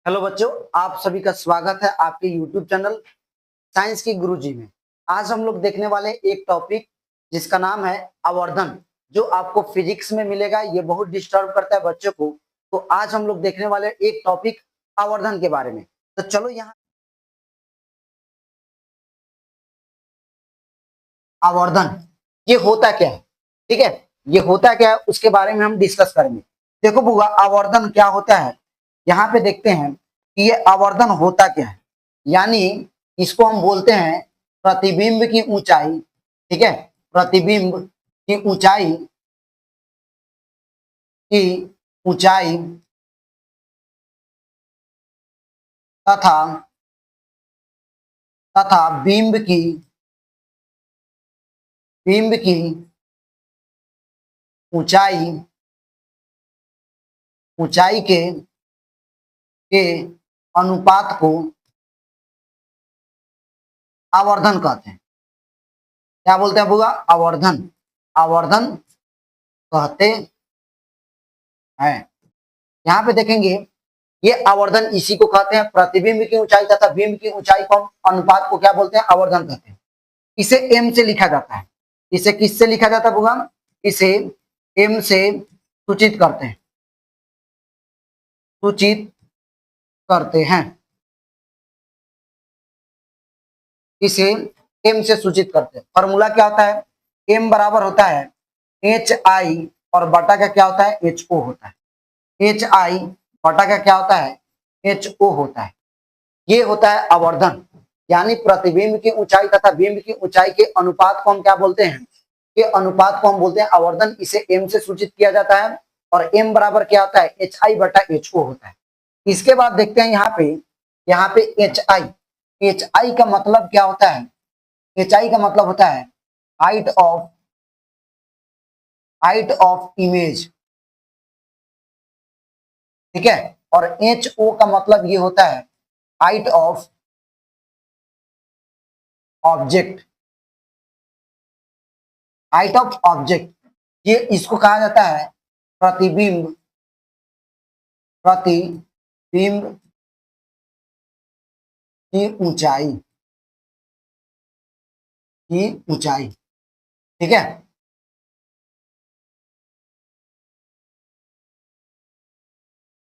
Hello बच्चों, आप सभी का स्वागत है आपके YouTube चैनल साइंस की गुरुजी में। आज हम लोग देखने वाले एक टॉपिक जिसका नाम है आवर्धन, जो आपको फिजिक्स में मिलेगा। ये बहुत डिस्टर्ब करता है बच्चों को। तो आज हम लोग देखने वाले एक टॉपिक आवर्धन के बारे में। तो चलो यहाँ आवर्धन ये होता क्या है, ठीक है। ये होता क्या है उसके बारे में हम डिस्कस करेंगे। देखो बुआ, आवर्धन क्या होता है, यहाँ पे देखते हैं कि ये आवर्धन होता क्या है। यानी इसको हम बोलते हैं प्रतिबिंब की ऊंचाई, ठीक है। प्रतिबिंब की ऊंचाई की ऊंचाई तथा तथा बिंब की ऊंचाई ऊंचाई के अनुपात को आवर्धन कहते हैं। क्या बोलते हैं बुआ? आवर्धन। आवर्धन कहते हैं। यहाँ पे देखेंगे ये आवर्धन इसी को कहते हैं। प्रतिबिंब की ऊंचाई तथा बिंब की ऊंचाई को अनुपात को क्या बोलते हैं? आवर्धन कहते हैं। इसे एम से लिखा जाता है। इसे किससे लिखा जाता है बुआ? इसे एम से सूचित करते हैं, सूचित करते हैं। इसे एम से सूचित करते हैं। फॉर्मूला क्या होता है? एम बराबर होता है एच आई और बटा का क्या होता है? एच ओ होता है। एच आई बटा का क्या होता है? एच ओ होता है। ये होता है आवर्धन। यानी प्रतिबिंब की ऊंचाई तथा बिंब की ऊंचाई के अनुपात को हम क्या बोलते हैं? ये अनुपात को हम बोलते हैं आवर्धन। इसे एम से सूचित किया जाता है और एम बराबर क्या होता है? एच आई बटा एच ओ होता है। इसके बाद देखते हैं यहाँ पे एच आई। एच आई का मतलब क्या होता है? एच आई का मतलब होता है हाइट ऑफ इमेज, ठीक है। और एच ओ का मतलब ये होता है height of object. Height of object ये इसको कहा जाता है प्रतिबिंब प्रतिबिंब की ऊंचाई, ठीक है।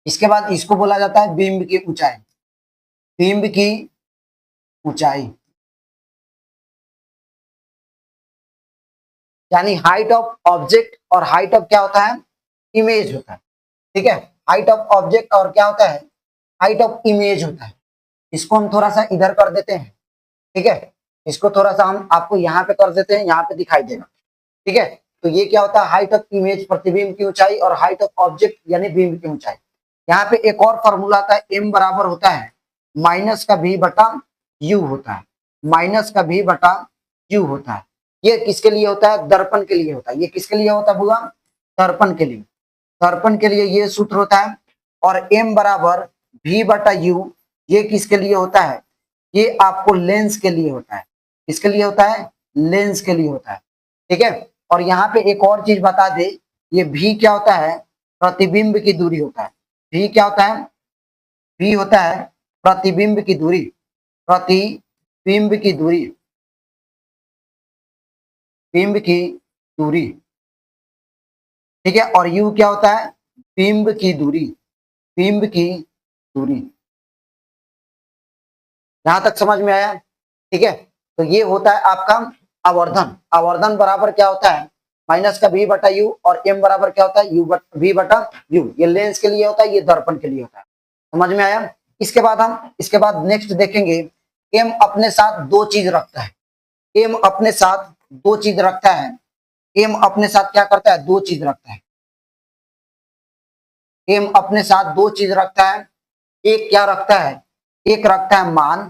इसके बाद इसको बोला जाता है बिंब की ऊंचाई। बिंब की ऊंचाई यानी हाइट ऑफ ऑब्जेक्ट और हाइट ऑफ क्या होता है? इमेज होता है, ठीक है। हाइट ऑफ ऑब्जेक्ट और क्या होता है? हाइट ऑफ इमेज होता है। इसको हम थोड़ा सा इधर कर देते हैं, ठीक है। इसको थोड़ा सा हम आपको यहाँ पे कर देते हैं, यहाँ पे दिखाई देगा, ठीक है। तो ये क्या होता है? हाइट ऑफ इमेज प्रतिबिंब की ऊंचाई और हाइट ऑफ ऑब्जेक्ट यानी बिंब की ऊंचाई। यहाँ पे एक और फॉर्मूला आता है, एम बराबर होता है माइनस का भी बटा यू होता है। माइनस का भी बटा यू होता है। ये किसके लिए होता है? दर्पण के लिए होता है। ये किसके लिए होता है बुआ? दर्पण के लिए। दर्पण के लिए ये सूत्र होता है। और एम बराबर भी बटा यू ये किसके लिए होता है? ये आपको लेंस के लिए होता है। किसके लिए होता है? लेंस के लिए होता है, ठीक है। और यहाँ पे एक और चीज बता दे, ये भी क्या होता है? प्रतिबिंब की दूरी होता है। भी क्या होता है? भी होता है प्रतिबिंब की दूरी। प्रतिबिंब की दूरी, बिंब की दूरी, ठीक है। और यू क्या होता है? बिंब की दूरी। बिंब की दूरी। यहां तक समझ में आया? ठीक है। तो ये होता है आपका आवर्धन। आवर्धन बराबर क्या होता है? माइनस का भी बटा यू और एम बराबर क्या होता है? यू भी बटा यू। ये लेंस के लिए होता है, ये दर्पण के लिए होता है। समझ में आया? इसके बाद नेक्स्ट देखेंगे, एम अपने साथ दो चीज रखता है। एम अपने साथ दो चीज रखता है। एम अपने साथ क्या करता है? दो चीज रखता है। एम अपने साथ दो चीज रखता है। एक क्या रखता है? एक रखता है मान,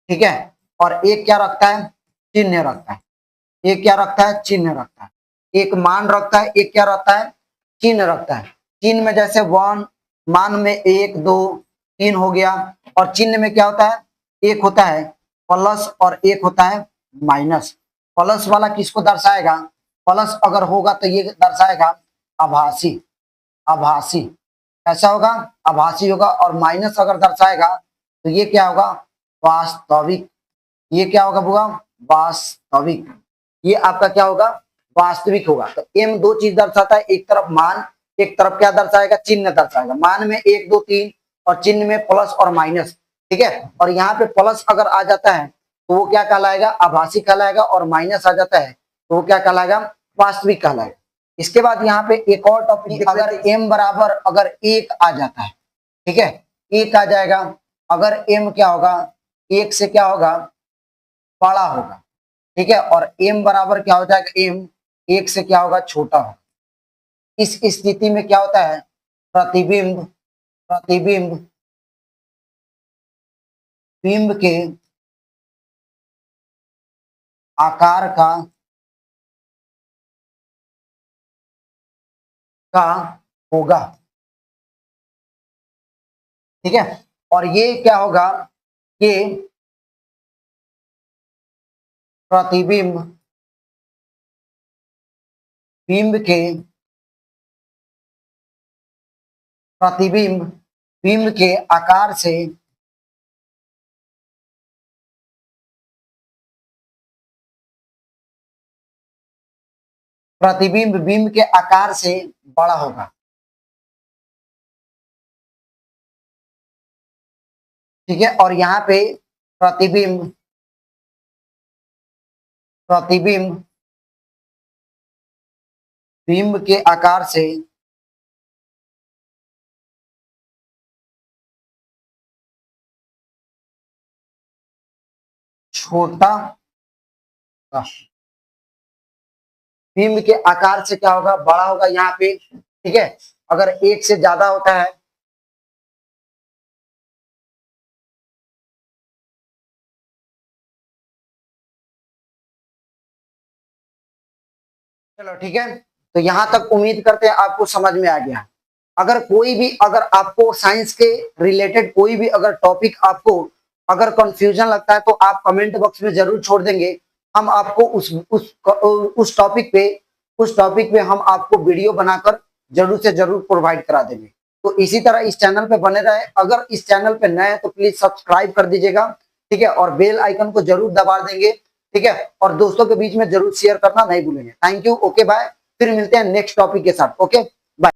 ठीक है। और एक क्या रखता है? चिन्ह रखता है। एक क्या रखता है? चिन्ह रखता है। एक मान रखता है, एक क्या रखता है? चिन्ह रखता है। चिन्ह में जैसे वन, मान में एक दो तीन हो गया। और चिन्ह में क्या होता है? एक होता है प्लस और एक होता है माइनस। प्लस वाला किसको दर्शाएगा? प्लस अगर होगा तो ये दर्शाएगा आभासी। आभासी, ऐसा होगा, आभासी होगा, और माइनस अगर दर्शाएगा तो ये क्या होगा, वास्तविक। ये क्या होगा बुआ, वास्तविक। ये आपका क्या होगा, वास्तविक होगा। तो एम दो चीज दर्शाता है, एक तरफ मान, एक तरफ क्या दर्शाएगा, चिन्ह दर्शाएगा। मान में 1 2 3 और चिन्ह में प्लस और माइनस, ठीक है। और यहाँ पे प्लस अगर आ जाता है तो वो क्या कहलाएगा, आभासी कहलाएगा, और माइनस आ जाता है तो वो क्या कहलाएगा, वास्तविक कहलाएगा। इसके बाद यहाँ पे एक और टॉपिक, अगर एम बराबर अगर 1 आ जाता है, ठीक है, 1 आ जाएगा, अगर एम क्या होगा, 1 से क्या होगा, बड़ा होगा, ठीक है, और एम बराबर क्या हो जाएगा, एम 1 से क्या होगा, छोटा होगा। इस स्थिति में क्या होता है, प्रतिबिंब, प्रतिबिंब बिंब के आकार का होगा, ठीक है। और ये क्या होगा, ये प्रतिबिंब बिंब के प्रतिबिंब बिंब के आकार से प्रतिबिंब बिंब के आकार से बड़ा होगा, ठीक है। और यहाँ पे प्रतिबिंब प्रतिबिंब बिंब के आकार से छोटा, बिंब के आकार से क्या होगा, बड़ा होगा यहाँ पे, ठीक है। अगर 1 से ज्यादा होता है, चलो ठीक है। तो यहां तक उम्मीद करते हैं आपको समझ में आ गया। अगर कोई भी, अगर आपको साइंस के रिलेटेड कोई भी अगर टॉपिक आपको अगर कंफ्यूजन लगता है तो आप कमेंट बॉक्स में जरूर छोड़ देंगे। हम आपको उस टॉपिक पे हम आपको वीडियो बनाकर जरूर से जरूर प्रोवाइड करा देंगे। तो इसी तरह इस चैनल पे बने रहे। अगर इस चैनल पे नए हैं तो प्लीज सब्सक्राइब कर दीजिएगा, ठीक है, और बेल आइकन को जरूर दबा देंगे, ठीक है, और दोस्तों के बीच में जरूर शेयर करना नहीं भूलेंगे। Thank you, okay bye. फिर मिलते हैं नेक्स्ट टॉपिक के साथ, ओके।